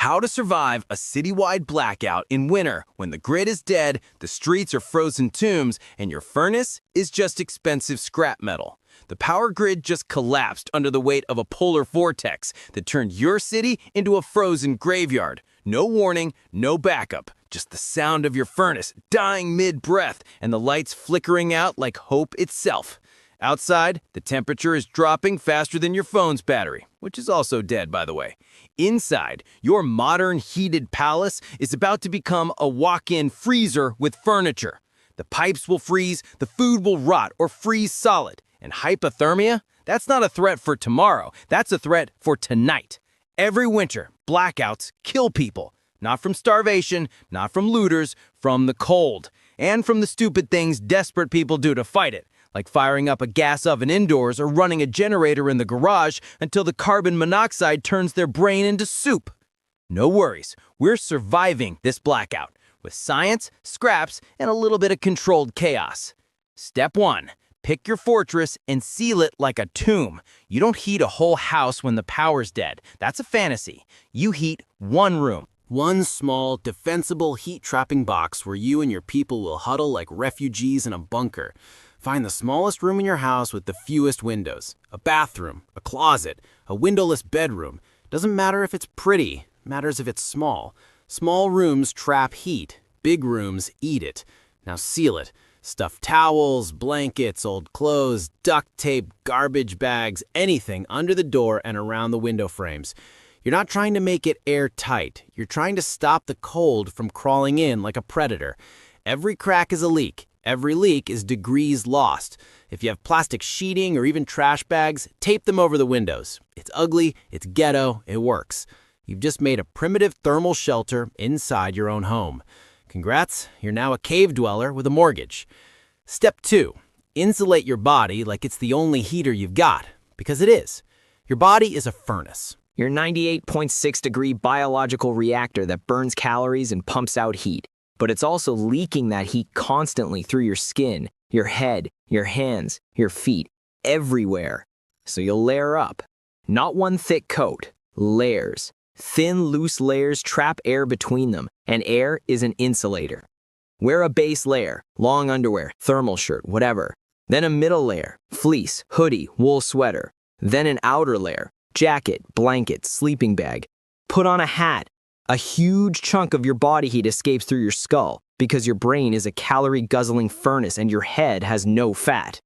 How to survive a citywide blackout in winter when the grid is dead, the streets are frozen tombs, and your furnace is just expensive scrap metal. The power grid just collapsed under the weight of a polar vortex that turned your city into a frozen graveyard. No warning, no backup, just the sound of your furnace dying mid-breath and the lights flickering out like hope itself. Outside, the temperature is dropping faster than your phone's battery, which is also dead, by the way. Inside, your modern heated palace is about to become a walk-in freezer with furniture. The pipes will freeze, the food will rot or freeze solid. And hypothermia? That's not a threat for tomorrow, that's a threat for tonight. Every winter, blackouts kill people. Not from starvation, not from looters, from the cold. And from the stupid things desperate people do to fight it, like firing up a gas oven indoors or running a generator in the garage until the carbon monoxide turns their brain into soup. No worries, we're surviving this blackout with science, scraps, and a little bit of controlled chaos. Step 1. Pick your fortress and seal it like a tomb. You don't heat a whole house when the power's dead. That's a fantasy. You heat one room. One small, defensible heat-trapping box where you and your people will huddle like refugees in a bunker. Find the smallest room in your house with the fewest windows. A bathroom, a closet, a windowless bedroom. Doesn't matter if it's pretty, matters if it's small. Small rooms trap heat. Big rooms eat it. Now seal it. Stuff towels, blankets, old clothes, duct tape, garbage bags, anything under the door and around the window frames. You're not trying to make it airtight. You're trying to stop the cold from crawling in like a predator. Every crack is a leak. Every leak is degrees lost. If you have plastic sheeting or even trash bags, tape them over the windows. It's ugly, it's ghetto, it works. You've just made a primitive thermal shelter inside your own home. Congrats, you're now a cave dweller with a mortgage. Step 2, insulate your body like it's the only heater you've got, because it is. Your body is a furnace. Your 98.6-degree biological reactor that burns calories and pumps out heat. But it's also leaking that heat constantly through your skin, your head, your hands, your feet, everywhere. So you'll layer up. Not one thick coat, layers. Thin, loose layers trap air between them, and air is an insulator. Wear a base layer, long underwear, thermal shirt, whatever. Then a middle layer, fleece, hoodie, wool sweater. Then an outer layer, jacket, blanket, sleeping bag. Put on a hat. A huge chunk of your body heat escapes through your skull because your brain is a calorie-guzzling furnace and your head has no fat.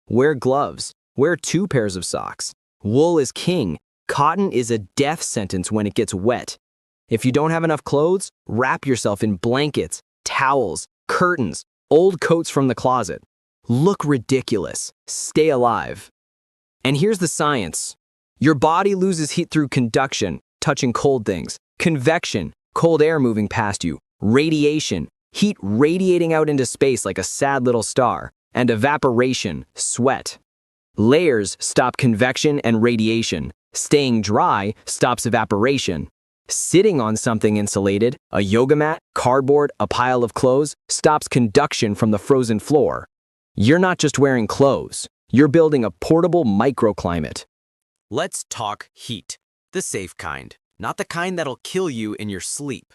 Wear gloves. Wear 2 pairs of socks. Wool is king. Cotton is a death sentence when it gets wet. If you don't have enough clothes, wrap yourself in blankets, towels, curtains, old coats from the closet. Look ridiculous. Stay alive. And here's the science. Your body loses heat through conduction, touching cold things, convection, cold air moving past you, radiation, heat radiating out into space like a sad little star, and evaporation, sweat. Layers stop convection and radiation. Staying dry stops evaporation. Sitting on something insulated, a yoga mat, cardboard, a pile of clothes, stops conduction from the frozen floor. You're not just wearing clothes, you're building a portable microclimate. Let's talk heat, the safe kind, not the kind that'll kill you in your sleep.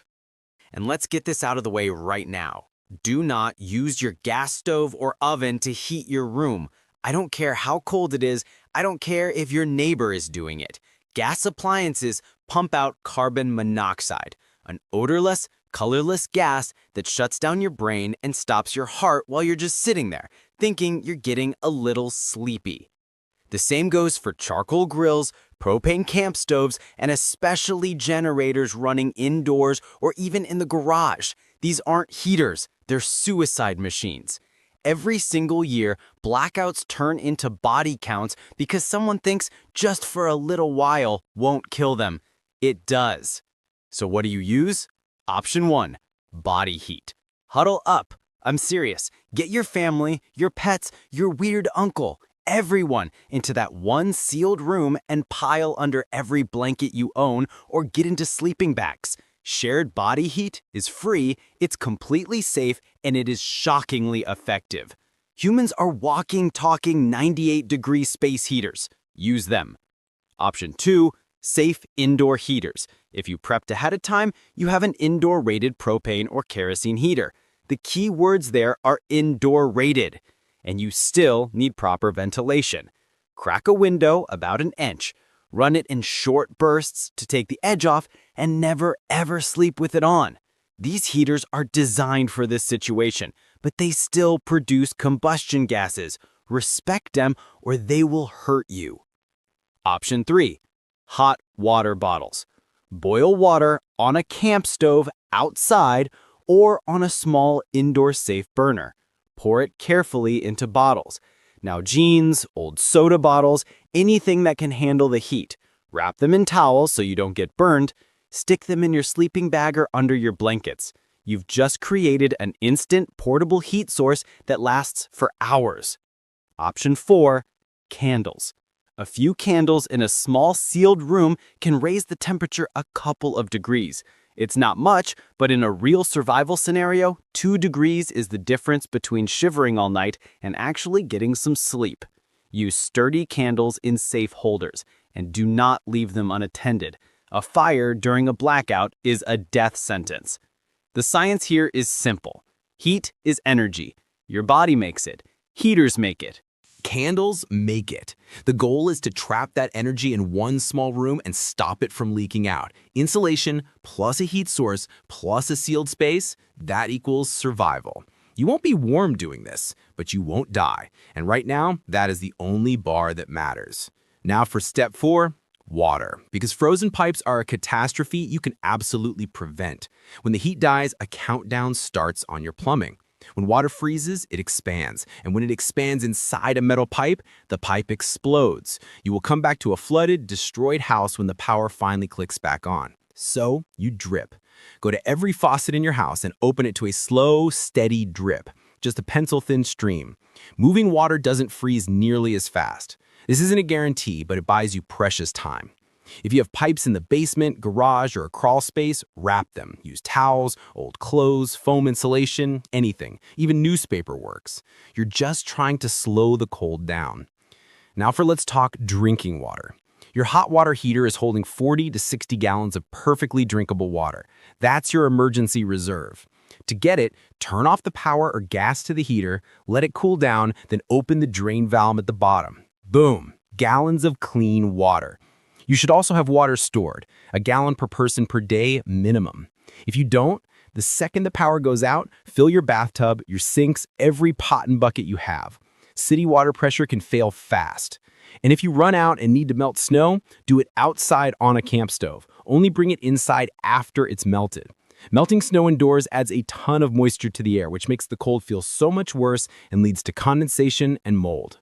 And let's get this out of the way right now. Do not use your gas stove or oven to heat your room. I don't care how cold it is. I don't care if your neighbor is doing it. Gas appliances pump out carbon monoxide, an odorless, colorless gas that shuts down your brain and stops your heart while you're just sitting there, thinking you're getting a little sleepy. The same goes for charcoal grills, propane camp stoves, and especially generators running indoors or even in the garage. These aren't heaters, they're suicide machines. Every single year, blackouts turn into body counts because someone thinks just for a little while won't kill them. It does. So what do you use? Option 1, body heat. Huddle up. I'm serious. Get your family, your pets, your weird uncle, everyone into that one sealed room and pile under every blanket you own or get into sleeping bags. Shared body heat is free, it's completely safe, and it is shockingly effective. Humans are walking, talking 98-degree space heaters. Use them. Option 2, Safe indoor heaters. If you prepped ahead of time, you have an indoor rated propane or kerosene heater. The key words there are indoor rated. And you still need proper ventilation. Crack a window about an inch. Run it in short bursts to take the edge off, and never ever sleep with it on. These heaters are designed for this situation, but they still produce combustion gases. Respect them or they will hurt you. Option 3. Hot water bottles. Boil water on a camp stove outside or on a small indoor safe burner. Pour it carefully into bottles. Now jeans, old soda bottles, anything that can handle the heat. Wrap them in towels so you don't get burned. Stick them in your sleeping bag or under your blankets. You've just created an instant portable heat source that lasts for hours. Option 4. Candles. A few candles in a small sealed room can raise the temperature a couple of degrees. It's not much, but in a real survival scenario, 2 degrees is the difference between shivering all night and actually getting some sleep. Use sturdy candles in safe holders, and do not leave them unattended. A fire during a blackout is a death sentence. The science here is simple. Heat is energy. Your body makes it. Heaters make it. Candles make it. The goal is to trap that energy in one small room and stop it from leaking out. Insulation plus a heat source plus a sealed space, that equals survival. You won't be warm doing this, but you won't die. And right now, that is the only bar that matters. Now for step 4, water. Because frozen pipes are a catastrophe you can absolutely prevent. When the heat dies, a countdown starts on your plumbing. When water freezes, it expands. And when it expands inside a metal pipe, the pipe explodes. You will come back to a flooded, destroyed house when the power finally clicks back on. So, you drip. Go to every faucet in your house and open it to a slow, steady drip. Just a pencil-thin stream. Moving water doesn't freeze nearly as fast. This isn't a guarantee, but it buys you precious time. If you have pipes in the basement, garage, or a crawl space, wrap them. Use towels, old clothes, foam insulation, anything. Even newspaper works. You're just trying to slow the cold down. Now let's talk drinking water. Your hot water heater is holding 40 to 60 gallons of perfectly drinkable water. That's your emergency reserve. To get it, turn off the power or gas to the heater, let it cool down, then open the drain valve at the bottom. Boom! Gallons of clean water. You should also have water stored, a gallon per person per day minimum. If you don't, the second the power goes out, fill your bathtub, your sinks, every pot and bucket you have. City water pressure can fail fast. And if you run out and need to melt snow, do it outside on a camp stove. Only bring it inside after it's melted. Melting snow indoors adds a ton of moisture to the air, which makes the cold feel so much worse and leads to condensation and mold.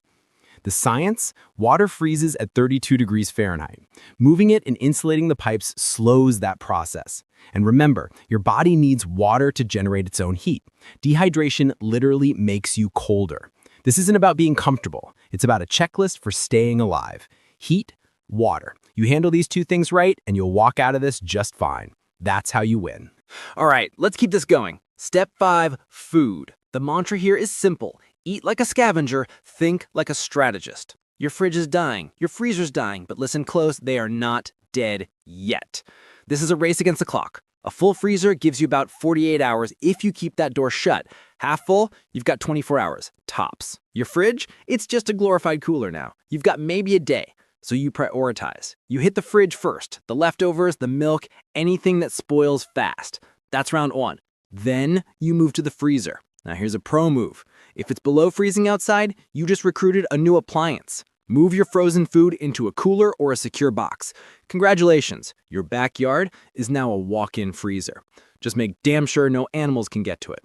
The science? Water freezes at 32 degrees Fahrenheit. Moving it and insulating the pipes slows that process. And remember, your body needs water to generate its own heat. Dehydration literally makes you colder. This isn't about being comfortable. It's about a checklist for staying alive. Heat, water. You handle these 2 things right, and you'll walk out of this just fine. That's how you win. All right, let's keep this going. Step 5, food. The mantra here is simple. Eat like a scavenger, think like a strategist. Your fridge is dying, your freezer's dying, but listen close, they are not dead yet. This is a race against the clock. A full freezer gives you about 48 hours if you keep that door shut. Half full, you've got 24 hours, tops. Your fridge, it's just a glorified cooler now. You've got maybe a day, so you prioritize. You hit the fridge first, the leftovers, the milk, anything that spoils fast. That's round 1. Then you move to the freezer. Now here's a pro move. If it's below freezing outside, you just recruited a new appliance. Move your frozen food into a cooler or a secure box. Congratulations, your backyard is now a walk-in freezer. Just make damn sure no animals can get to it.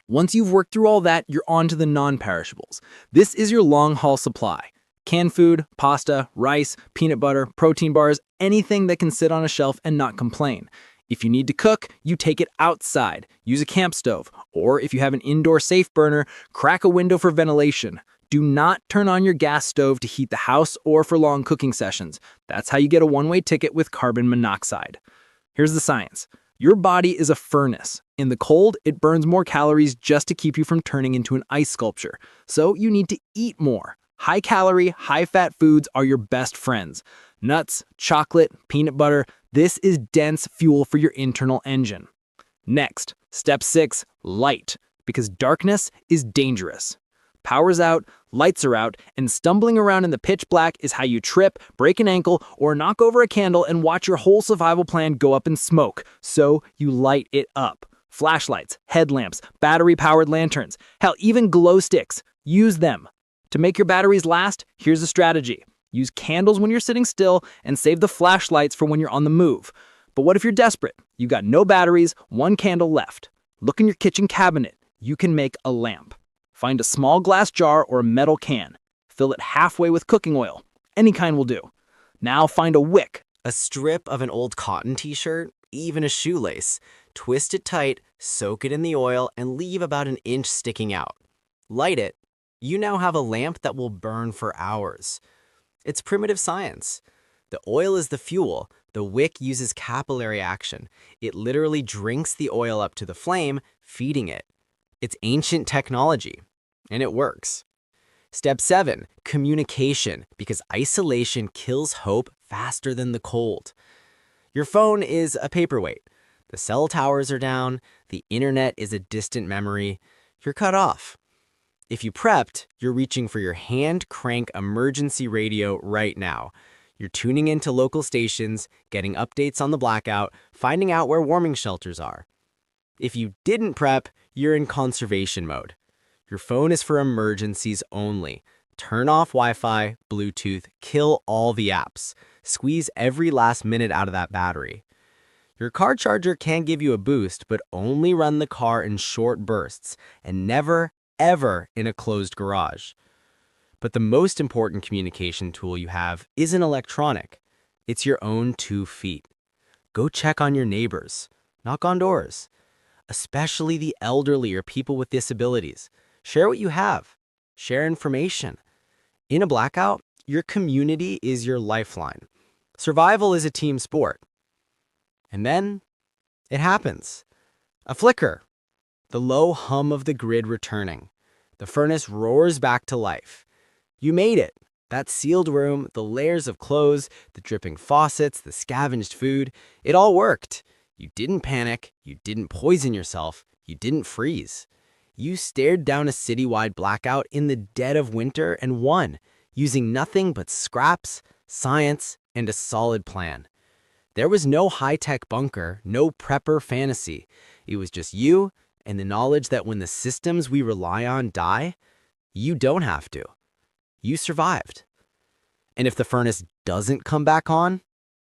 Once you've worked through all that, you're on to the non-perishables. This is your long-haul supply. Canned food, pasta, rice, peanut butter, protein bars, anything that can sit on a shelf and not complain. If you need to cook, you take it outside. Use a camp stove. Or if you have an indoor safe burner, crack a window for ventilation. Do not turn on your gas stove to heat the house or for long cooking sessions. That's how you get a one-way ticket with carbon monoxide. Here's the science. Your body is a furnace. In the cold, it burns more calories just to keep you from turning into an ice sculpture. So you need to eat more. High-calorie, high-fat foods are your best friends. Nuts, chocolate, peanut butter, this is dense fuel for your internal engine. Next, step 6, light, because darkness is dangerous. Power's out, lights are out, and stumbling around in the pitch black is how you trip, break an ankle, or knock over a candle and watch your whole survival plan go up in smoke. So you light it up. Flashlights, headlamps, battery-powered lanterns, hell, even glow sticks. Use them. To make your batteries last, here's a strategy. Use candles when you're sitting still and save the flashlights for when you're on the move. But what if you're desperate? You got no batteries, one candle left. Look in your kitchen cabinet. You can make a lamp. Find a small glass jar or a metal can. Fill it halfway with cooking oil. Any kind will do. Now find a wick. A strip of an old cotton t-shirt, even a shoelace. Twist it tight, soak it in the oil, and leave about an inch sticking out. Light it. You now have a lamp that will burn for hours. It's primitive science. The oil is the fuel. The wick uses capillary action. It literally drinks the oil up to the flame, feeding it. It's ancient technology, and it works. Step 7, communication, because isolation kills hope faster than the cold. Your phone is a paperweight. The cell towers are down. The internet is a distant memory. You're cut off. If you prepped, you're reaching for your hand crank emergency radio right now. You're tuning into local stations, getting updates on the blackout, finding out where warming shelters are. If you didn't prep, you're in conservation mode. Your phone is for emergencies only. Turn off Wi-Fi, Bluetooth, kill all the apps. Squeeze every last minute out of that battery. Your car charger can give you a boost, but only run the car in short bursts and never, ever in a closed garage. But the most important communication tool you have isn't electronic. It's your own 2 feet. Go check on your neighbors. Knock on doors. Especially the elderly or people with disabilities. Share what you have. Share information. In a blackout, your community is your lifeline. Survival is a team sport. And then, it happens. A flicker. The low hum of the grid returning. The furnace roars back to life. You made it. That sealed room, the layers of clothes, the dripping faucets, the scavenged food, it all worked. You didn't panic. You didn't poison yourself. You didn't freeze. You stared down a citywide blackout in the dead of winter and won, using nothing but scraps, science, and a solid plan. There was no high-tech bunker, no prepper fantasy. It was just you and the knowledge that when the systems we rely on die, you don't have to. You survived. And if the furnace doesn't come back on,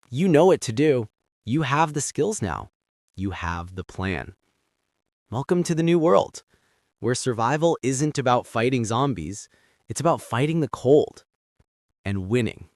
you know what to do. You have the skills now. You have the plan. Welcome to the new world, where survival isn't about fighting zombies. It's about fighting the cold and winning.